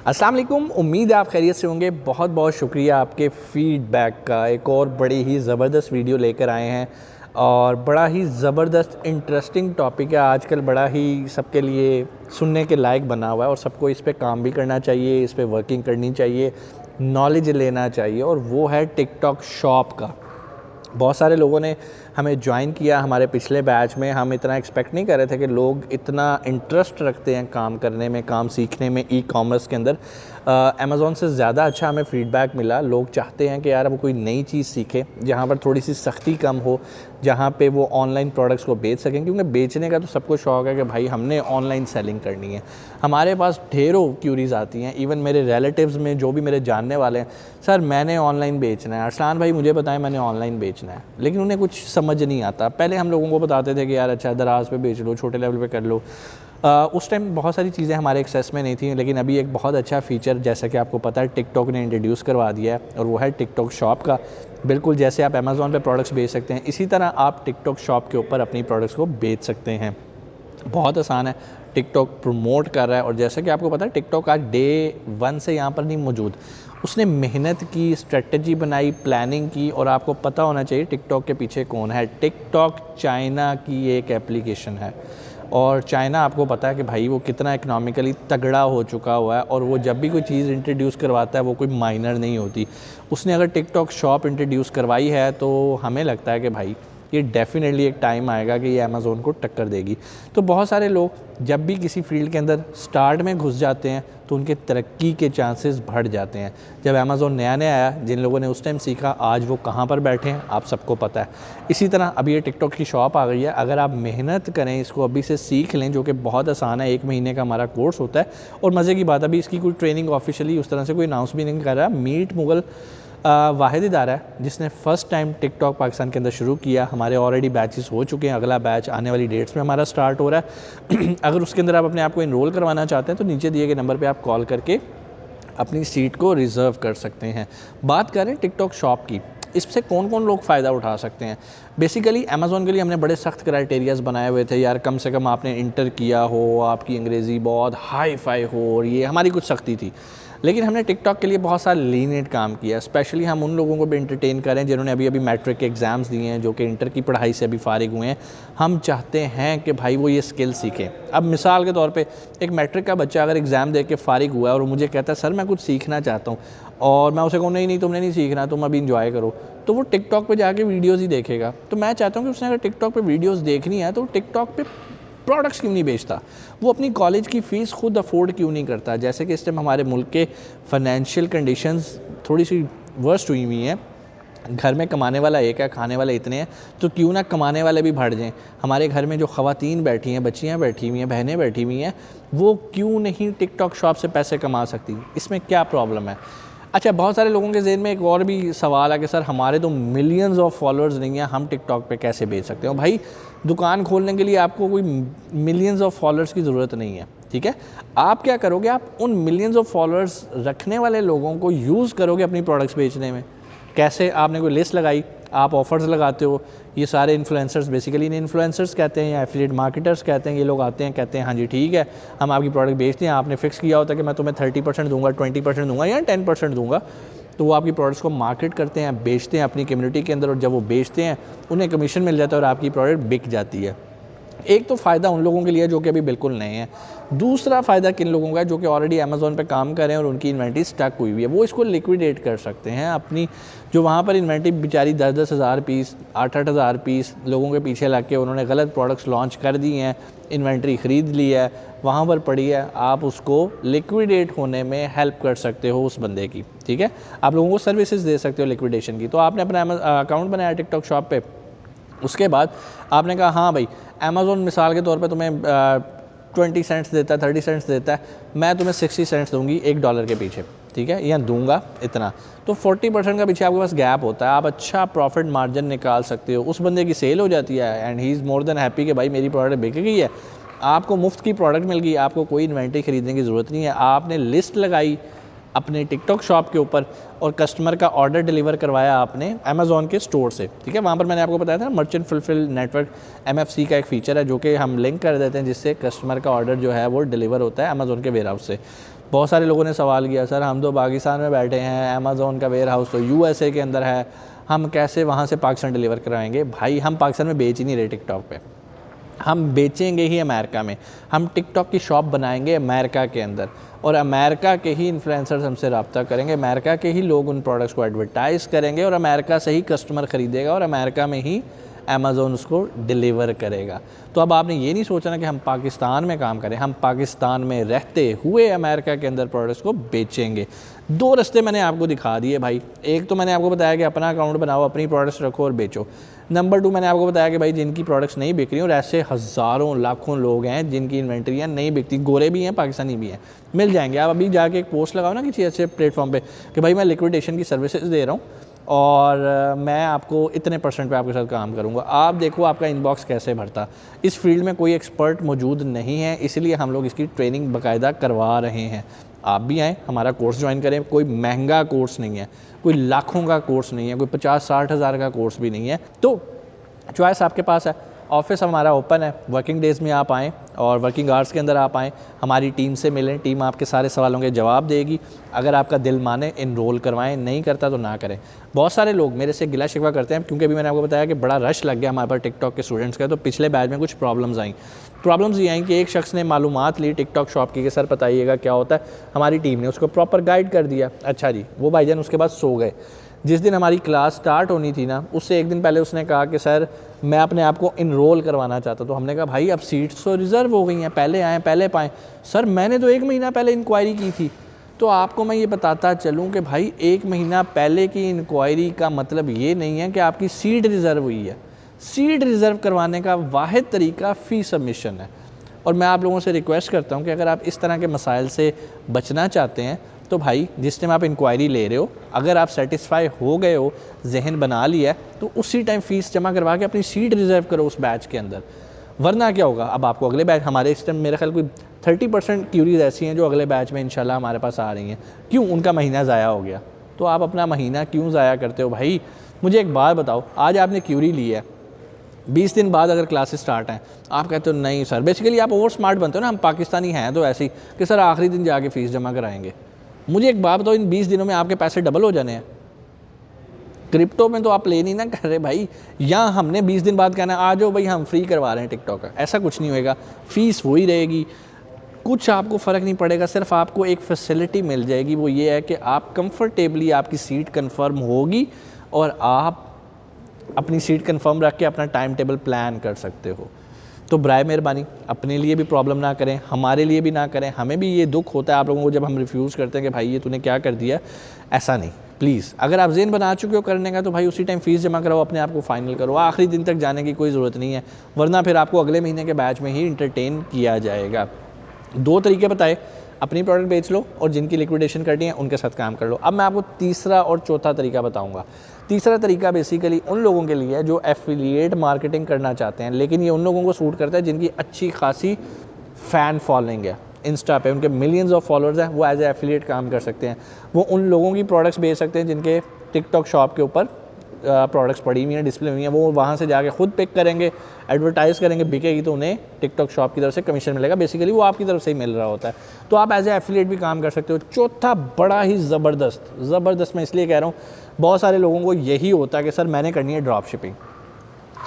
अस्सलाम वालेकुम। उम्मीद है आप खैरियत से होंगे। बहुत बहुत शुक्रिया आपके फ़ीडबैक का। एक और बड़ी ही ज़बरदस्त वीडियो लेकर आए हैं और बड़ा ही ज़बरदस्त इंटरेस्टिंग टॉपिक है। आजकल बड़ा ही सबके लिए सुनने के लायक बना हुआ है और सबको इस पे काम भी करना चाहिए, इस पे वर्किंग करनी चाहिए, नॉलेज लेना चाहिए, और वो है टिकटॉक शॉप का। बहुत सारे लोगों ने हमें ज्वाइन किया हमारे पिछले बैच में। हम इतना एक्सपेक्ट नहीं कर रहे थे कि लोग इतना इंटरेस्ट रखते हैं काम करने में, काम सीखने में, ई कॉमर्स के अंदर। अमेज़ॉन से ज़्यादा अच्छा हमें फ़ीडबैक मिला। लोग चाहते हैं कि यार वो कोई नई चीज़ सीखे जहाँ पर थोड़ी सी सख्ती कम हो, जहाँ पे वो ऑनलाइन प्रोडक्ट्स को बेच सकें, क्योंकि बेचने का तो सबको शौक़ है कि भाई हमने ऑनलाइन सेलिंग करनी है। हमारे पास ढेरों क्यूरीज आती हैं, इवन मेरे रिलेटिव्स में जो भी मेरे जानने वाले हैं, सर मैंने ऑनलाइन बेचना है, अरसलान भाई मुझे बताएं मैंने ऑनलाइन बेचना है। लेकिन उन्हें कुछ समझ नहीं आता। पहले हम लोगों को बताते थे कि यार अच्छा दराज पे बेच लो, छोटे लेवल पे कर लो। उस टाइम बहुत सारी चीज़ें हमारे एक्सेस में नहीं थी, लेकिन अभी एक बहुत अच्छा फ़ीचर जैसा कि आपको पता है टिकटॉक ने इंट्रोड्यूस करवा दिया है, और वो है टिकटॉक शॉप का। बिल्कुल जैसे आप अमेज़ॉन पे प्रोडक्ट्स बेच सकते हैं, इसी तरह आप टिकटॉक शॉप के ऊपर अपनी प्रोडक्ट्स को बेच सकते हैं। बहुत आसान है, टिकटॉक प्रमोट कर रहा है। और जैसा कि आपको पता है टिकटॉक आज डे 1 से यहाँ पर नहीं मौजूद। उसने मेहनत की, स्ट्रेटजी बनाई, प्लानिंग की, और आपको पता होना चाहिए टिकटॉक के पीछे कौन है। टिकटॉक चाइना की एक एप्लीकेशन है, और चाइना आपको पता है कि भाई वो कितना इकोनॉमिकली तगड़ा हो चुका हुआ है, और वो जब भी कोई चीज़ इंट्रोड्यूस करवाता है वो कोई माइनर नहीं होती। उसने अगर टिकटॉक शॉप इंट्रोड्यूस करवाई है तो हमें लगता है कि भाई ये डेफिनेटली एक टाइम आएगा कि ये अमेज़ॉन को टक्कर देगी। तो बहुत सारे लोग जब भी किसी फील्ड के अंदर स्टार्ट में घुस जाते हैं तो उनके तरक्की के चांसेस बढ़ जाते हैं। जब अमेज़ॉन नया नया आया, जिन लोगों ने उस टाइम सीखा, आज वो कहाँ पर बैठे हैं आप सबको पता है। इसी तरह अभी ये टिकटॉक की शॉप आ गई है। अगर आप मेहनत करें, इसको अभी से सीख लें, जो कि बहुत आसान है, 1 महीने का हमारा कोर्स होता है। और मज़े की बात, अभी इसकी कोई ट्रेनिंग ऑफिशियली उस तरह से कोई अनाउंस भी नहीं कर रहा। मीट मुगल वाहिद इदारा है जिसने फ़र्स्ट टाइम टिकटॉक पाकिस्तान के अंदर शुरू किया। हमारे ऑलरेडी बैचेस हो चुके हैं, अगला बैच आने वाली डेट्स में हमारा स्टार्ट हो रहा है। अगर उसके अंदर आप अपने आप को इनरोल करवाना चाहते हैं तो नीचे दिए गए नंबर पे आप कॉल करके अपनी सीट को रिज़र्व कर सकते हैं। बात करें टिकटॉक शॉप की, इससे कौन कौन लोग फ़ायदा उठा सकते हैं। बेसिकली अमेज़ॉन के लिए हमने बड़े सख्त क्राइटेरियाज़ बनाए हुए थे यार, कम से कम आपने इंटर किया हो, आपकी अंग्रेज़ी बहुत हाई फाई हो, और ये हमारी कुछ सख्ती थी। लेकिन हमने टिकटॉक के लिए बहुत सारा लीनिएंट काम किया। स्पेशली हम उन लोगों को भी एंटरटेन करें जिन्होंने अभी अभी मैट्रिक के एग्ज़ाम्स दिए हैं, जो कि इंटर की पढ़ाई से अभी फ़ारिग हुए हैं। हम चाहते हैं कि भाई वो ये स्किल सीखें। अब मिसाल के तौर पे एक मैट्रिक का बच्चा अगर एग्ज़ाम दे के फ़ारिग हुआ है और मुझे कहता है सर मैं कुछ सीखना चाहता हूँ, और मैं उसे कहूँ नहीं नहीं तुमने नहीं सीखना, तुम अभी इंजॉय करो, तो वो टिकटॉक पे जाके वीडियोज़ ही देखेगा। तो मैं चाहता हूँ कि उसने अगर टिकटॉक पे वीडियोज़ देखनी है तो टिकटॉक पे प्रोडक्ट्स क्यों नहीं बेचता, वो अपनी कॉलेज की फ़ीस खुद अफोर्ड क्यों नहीं करता। जैसे कि इस टाइम हमारे मुल्क के फाइनेंशियल कंडीशंस थोड़ी सी वर्स्ट हुई हुई हैं। घर में कमाने वाला एक है, खाने वाले इतने हैं, तो क्यों ना कमाने वाले भी बढ़ जाएं। हमारे घर में जो ख़वातीन बैठी हैं, बच्चियां बैठी हुई हैं, बहनें बैठी हुई हैं, वो क्यों नहीं टिकटॉक शॉप से पैसे कमा सकती? इसमें क्या प्रॉब्लम है? अच्छा, बहुत सारे लोगों के ज़हन में एक और भी सवाल है कि सर हमारे तो मिलियंस ऑफ फॉलोअर्स नहीं है, हम टिकटॉक पे कैसे बेच सकते हो? भाई दुकान खोलने के लिए आपको कोई मिलियंस ऑफ फॉलोअर्स की ज़रूरत नहीं है, ठीक है। आप क्या करोगे, आप उन मिलियंस ऑफ फॉलोअर्स रखने वाले लोगों को यूज़ करोगे अपनी प्रोडक्ट्स बेचने में। कैसे? आपने कोई लिस्ट लगाई, आप ऑफ़र्स लगाते हो। ये सारे इन्फ्लुएंसर्स, बेसिकली इन्हें इन्फ्लुएंसर्स कहते हैं या एफिलिएट मार्केटर्स कहते हैं। ये लोग आते हैं, कहते हैं हाँ जी ठीक है, हम आपकी प्रोडक्ट बेचते हैं। आपने फिक्स किया होता है कि मैं तुम्हें 30% दूंगा, 20% दूंगा या 10% दूंगा। तो वो आपकी प्रोडक्ट्स को मार्केट करते हैं, बेचते हैं अपनी कम्युनिटी के अंदर, और जब वो बेचते हैं उन्हें कमीशन मिल जाता है और आपकी प्रोडक्ट बिक जाती है। एक तो फ़ायदा उन लोगों के लिए जो कि अभी बिल्कुल नए हैं। दूसरा फ़ायदा किन लोगों का है जो कि ऑलरेडी अमेज़ॉन पे काम कर रहे हैं और उनकी इन्वेंट्री स्टक हुई हुई है। वो इसको लिक्विडेट कर सकते हैं। अपनी जो वहाँ पर इन्वेंट्री बेचारी 10-10 हज़ार पीस, 8-8 हज़ार पीस लोगों के पीछे लग के उन्होंने गलत प्रोडक्ट्स लॉन्च कर दी हैं, इन्वेंट्री ख़रीद ली है, वहाँ पर पड़ी है, आप उसको लिक्विडेट होने में हेल्प कर सकते हो उस बंदे की, ठीक है। आप लोगों को सर्विसेज दे सकते हो लिक्विडेशन की। तो आपने अपना अकाउंट बनाया टिकटॉक शॉप पे, उसके बाद आपने कहा हाँ भाई अमेज़ॉन मिसाल के तौर पे तुम्हें 20 सेंट्स देता है, 30 सेंट्स देता है, मैं तुम्हें 60 सेंट्स दूंगी $1 के पीछे, ठीक है, या दूंगा इतना। तो 40% का पीछे आपके पास गैप होता है, आप अच्छा प्रॉफिट मार्जिन निकाल सकते हो। उस बंदे की सेल हो जाती है and he is more than happy कि भाई मेरी प्रोडक्ट बिक गई है, आपको मुफ्त की प्रोडक्ट मिल गई, आपको कोई इन्वेंट्री खरीदने की ज़रूरत नहीं है। आपने लिस्ट लगाई अपने टिकटॉक शॉप के ऊपर और कस्टमर का ऑर्डर डिलीवर करवाया आपने अमेज़ॉन के स्टोर से, ठीक है। वहाँ पर मैंने आपको बताया था मर्चेंट फुलफिल नेटवर्क MFC का एक फ़ीचर है जो कि हम लिंक कर देते हैं, जिससे कस्टमर का ऑर्डर जो है वो डिलीवर होता है अमेज़ॉन के वेयर हाउस से। बहुत सारे लोगों ने सवाल किया, सर हम तो पाकिस्तान में बैठे हैं, अमेज़ॉन का वेयर हाउस तो यूएसए के अंदर है, हम कैसे वहाँ से पाकिस्तान डिलीवर कराएंगे? भाई हम पाकिस्तान में बेच ही नहीं रहे टिकटॉक पे, हम बेचेंगे ही अमेरिका में। हम टिकटॉक की शॉप बनाएंगे अमेरिका के अंदर, और अमेरिका के ही इन्फ्लुएंसर्स हमसे रब्ता करेंगे, अमेरिका के ही लोग उन प्रोडक्ट्स को एडवर्टाइज़ करेंगे, और अमेरिका से ही कस्टमर ख़रीदेगा, और अमेरिका में ही अमेज़ॉन उसको डिलीवर करेगा। तो अब आपने ये नहीं सोचना कि हम पाकिस्तान में काम करें, हम पाकिस्तान में रहते हुए अमेरिका के अंदर प्रोडक्ट्स को बेचेंगे। 2 रास्ते मैंने आपको दिखा दिए भाई। एक तो मैंने आपको बताया कि अपना अकाउंट बनाओ, अपनी प्रोडक्ट्स रखो और बेचो। नंबर 2 मैंने आपको बताया कि भाई जिनकी प्रोडक्ट्स नहीं बिक रही, और ऐसे हज़ारों लाखों लोग हैं जिनकी इन्वेंट्रियाँ नहीं बिकती, गोरे भी हैं पाकिस्तानी भी हैं, मिल जाएंगे। आप अभी जाके एक पोस्ट लगाओ ना किसी अच्छे प्लेटफॉर्म पे कि भाई मैं लिक्विडेशन की सर्विसेज दे रहा हूँ और मैं आपको इतने % पे आपके साथ काम करूँगा, आप देखो आपका इनबॉक्स कैसे भरता। इस फील्ड में कोई एक्सपर्ट मौजूद नहीं है, इसलिए हम लोग इसकी ट्रेनिंग बाकायदा करवा रहे हैं। आप भी आएँ, हमारा कोर्स ज्वाइन करें। कोई महंगा कोर्स नहीं है, कोई लाखों का कोर्स नहीं है, कोई 50-60 हज़ार का कोर्स भी नहीं है। तो चॉइस आपके पास है। ऑफिस हमारा ओपन है, वर्किंग डेज़ में आप आएँ और वर्किंग आवर्स के अंदर आप आएँ, हमारी टीम से मिलें, टीम आपके सारे सवालों के जवाब देगी। अगर आपका दिल माने इनरोल करवाएं, नहीं करता तो ना करें। बहुत सारे लोग मेरे से गिला शिकवा करते हैं, क्योंकि अभी मैंने आपको बताया कि बड़ा रश लग गया हमारे पास टिकटॉक के स्टूडेंट्स का, तो पिछले बैच में कुछ प्रॉब्लम्स ये आई कि एक शख्स ने मालूमात ली टिकटॉक शॉप की कि सर बताइएगा क्या होता है। हमारी टीम ने उसको प्रॉपर गाइड कर दिया। अच्छा जी, वो भाईजान उसके बाद सो गए। जिस दिन हमारी क्लास स्टार्ट होनी थी ना, उससे एक दिन पहले उसने कहा कि सर मैं अपने आप को इनरोल करवाना चाहता। तो हमने कहा भाई अब सीट्स तो रिज़र्व हो गई हैं, पहले आएँ पहले पाएँ। सर मैंने तो 1 महीना पहले इंक्वायरी की थी। तो आपको मैं ये बताता चलूँ कि भाई 1 महीना पहले की इंक्वायरी का मतलब ये नहीं है कि आपकी सीट रिज़र्व हुई है। सीट रिज़र्व करवाने का वाहिद तरीका फ़ी सबमिशन है। और मैं आप लोगों से रिक्वेस्ट करता हूँ कि अगर आप इस तरह के मसाइल से बचना चाहते हैं तो भाई जिस टाइम आप इंक्वायरी ले रहे हो, अगर आप सेटिस्फाई हो गए हो, जहन बना लिया है, तो उसी टाइम फ़ीस जमा करवा के अपनी सीट रिज़र्व करो उस बैच के अंदर। वरना क्या होगा, अब आपको अगले बैच, हमारे इस टाइम मेरे ख्याल कोई 30% क्यूरीज ऐसी हैं जो अगले बैच में इंशाल्लाह हमारे पास आ रही हैं। क्यों? उनका महीना ज़ाया हो गया। तो आप अपना महीना क्यों ज़ाया करते हो भाई? मुझे एक बात बताओ, आज आपने क्यूरी ली है, 20 दिन बाद अगर क्लासेस स्टार्ट हैं, आप कहते हो नहीं सर, बेसिकली आप ओवर स्मार्ट बनते हो ना, हम पाकिस्तानी हैं तो ऐसे ही कि सर आखिरी दिन जाके फ़ीस जमा कराएंगे। मुझे एक बात बताओ, इन 20 दिनों में आपके पैसे डबल हो जाने हैं? क्रिप्टो में तो आप ले नहीं ना कर रहे भाई। यहाँ हमने 20 दिन बाद कहना आ जाओ भाई हम फ्री करवा रहे हैं टिकटॉक का, ऐसा कुछ नहीं होएगा। फ़ीस वही रहेगी, कुछ आपको फ़र्क नहीं पड़ेगा। सिर्फ आपको एक फैसिलिटी मिल जाएगी, वो ये है कि आप कंफर्टेबली, आपकी सीट कंफर्म होगी और आप अपनी सीट कंफर्म रख के अपना टाइम टेबल प्लान कर सकते हो। तो बराए मेहरबानी अपने लिए भी प्रॉब्लम ना करें, हमारे लिए भी ना करें। हमें भी ये दुख होता है आप लोगों को जब हम रिफ्यूज़ करते हैं कि भाई ये तूने क्या कर दिया। ऐसा नहीं, प्लीज़ अगर आप ज़हन बना चुके हो करने का तो भाई उसी टाइम फ़ीस जमा कराओ, अपने आप को फ़ाइनल करो। आखिरी दिन तक जाने की कोई ज़रूरत नहीं है, वरना फिर आपको अगले महीने के बैच में ही इंटरटेन किया जाएगा। 2 तरीके बताए, अपनी प्रोडक्ट बेच लो और जिनकी लिक्विडेशन करनी है उनके साथ काम कर लो। अब मैं आपको तीसरा और चौथा तरीका बताऊंगा। तीसरा तरीका बेसिकली उन लोगों के लिए है जो एफिलिएट मार्केटिंग करना चाहते हैं, लेकिन ये उन लोगों को सूट करता है जिनकी अच्छी खासी फ़ैन फॉलोइंग है इंस्टा पे, उनके मिलियंस ऑफ फॉलोअर्स हैं, वो एज ए एफिलिएट काम कर सकते हैं। वो उन लोगों की प्रोडक्ट्स बेच सकते हैं जिनके टिकटॉक शॉप के ऊपर प्रोडक्ट्स पड़ी हुई हैं, डिस्प्ले हुई हैं, वो वहाँ से जाके खुद पिक करेंगे, एडवर्टाइज़ करेंगे, बिकेगी तो उन्हें टिकटॉक शॉप की तरफ से कमीशन मिलेगा। बेसिकली वो आपकी तरफ से ही मिल रहा होता है। तो आप एज ए एफिलिएट भी काम कर सकते हो। चौथा बड़ा ही ज़बरदस्त मैं इसलिए कह रहा हूँ, बहुत सारे लोगों को यही होता है कि सर मैंने करनी है ड्रॉप शिपिंग,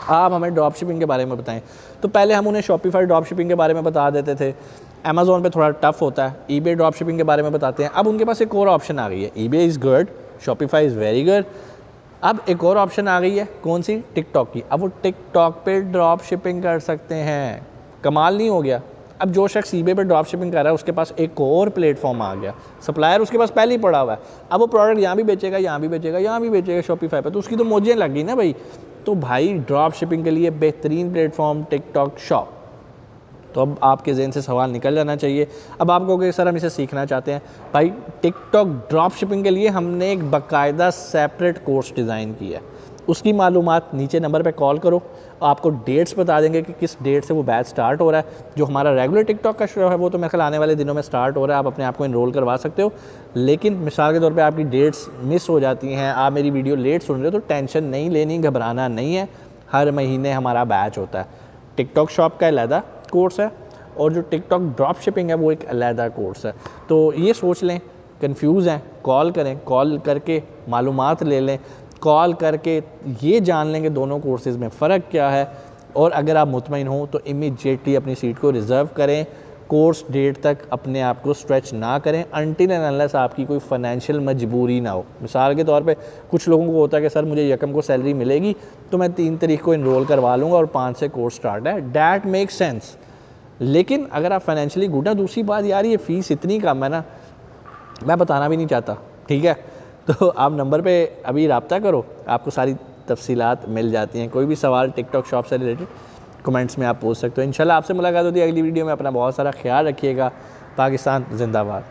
आप हमें ड्रॉप शिपिंग के बारे में बताएं। तो पहले हम उन्हें शॉपिफाई ड्रॉप शिपिंग के बारे में बता देते थे, अमेज़ॉन पे थोड़ा टफ होता है, ईबे ड्रॉप शिपिंग के बारे में बताते हैं। अब उनके पास एक और ऑप्शन आ गई है, eBay is good, Shopify is very good. अब एक और ऑप्शन आ गई है, कौन सी? टिकटॉक की। अब वो टिकटॉक पे ड्रॉप शिपिंग कर सकते हैं। कमाल नहीं हो गया? अब जो शख्स ईबे पे ड्रॉप शिपिंग कर रहा है उसके पास एक और प्लेटफॉर्म आ गया, सप्लायर उसके पास पहले ही पड़ा हुआ है। अब वो प्रोडक्ट यहाँ भी बेचेगा, यहाँ भी बेचेगा, यहाँ भी बेचेगा शॉपिफाई पे, तो उसकी तो मौजें लग गई ना भाई। तो भाई ड्रॉप शिपिंग के लिए बेहतरीन प्लेटफॉर्म टिकटॉक शॉप। तो अब आपके जहन से सवाल निकल जाना चाहिए। अब आप कहोगे सर हम इसे सीखना चाहते हैं। भाई टिकटॉक ड्रॉप शिपिंग के लिए हमने एक बाकायदा सेपरेट कोर्स डिज़ाइन किया है, उसकी मालूमात नीचे नंबर पे कॉल करो, आपको डेट्स बता देंगे कि किस डेट से वो बैच स्टार्ट हो रहा है। जो हमारा रेगुलर टिकटॉक का शो है वो तो मेरे ख्याल आने वाले दिनों में स्टार्ट हो रहा है, आप अपने आप को इनरोल करवा सकते हो। लेकिन मिसाल के तौर पे आपकी डेट्स मिस हो जाती हैं, आप मेरी वीडियो लेट सुन रहे हो, तो टेंशन नहीं लेनी, घबराना नहीं है। हर महीने हमारा बैच होता है। टिकटॉक शॉप का अलहदा कोर्स है और जो टिकटॉक ड्रॉप शिपिंग है वो एक अलहदा कोर्स है। तो ये सोच लें, कंफ्यूज हैं, कॉल करें, कॉल करके मालूमात ले लें, कॉल करके ये जान लें कि दोनों कोर्सेज़ में फ़र्क क्या है। और अगर आप मुतमईन हो तो इमीडिएटली अपनी सीट को रिज़र्व करें, कोर्स डेट तक अपने आप को स्ट्रेच ना करें अनटिल एंड अनलेस आपकी कोई फाइनेंशियल मजबूरी ना हो। मिसाल के तौर पे कुछ लोगों को होता है कि सर मुझे यकम को सैलरी मिलेगी तो मैं 3 तारीख को इनरोल करवा लूँगा और 5 से कोर्स स्टार्ट है, डैट मेक सेंस। लेकिन अगर आप फाइनेंशियली गुड है, दूसरी बात यार ये फ़ीस इतनी कम है ना, मैं बताना भी नहीं चाहता, ठीक है। तो आप नंबर पे अभी रब्ता करो, आपको सारी तफसीलात मिल जाती हैं। कोई भी सवाल टिकटॉक शॉप से रिलेटेड कमेंट्स में आप पूछ सकते हो। इंशाल्लाह आपसे मुलाकात होती है अगली वीडियो में। अपना बहुत सारा ख्याल रखिएगा। पाकिस्तान जिंदाबाद।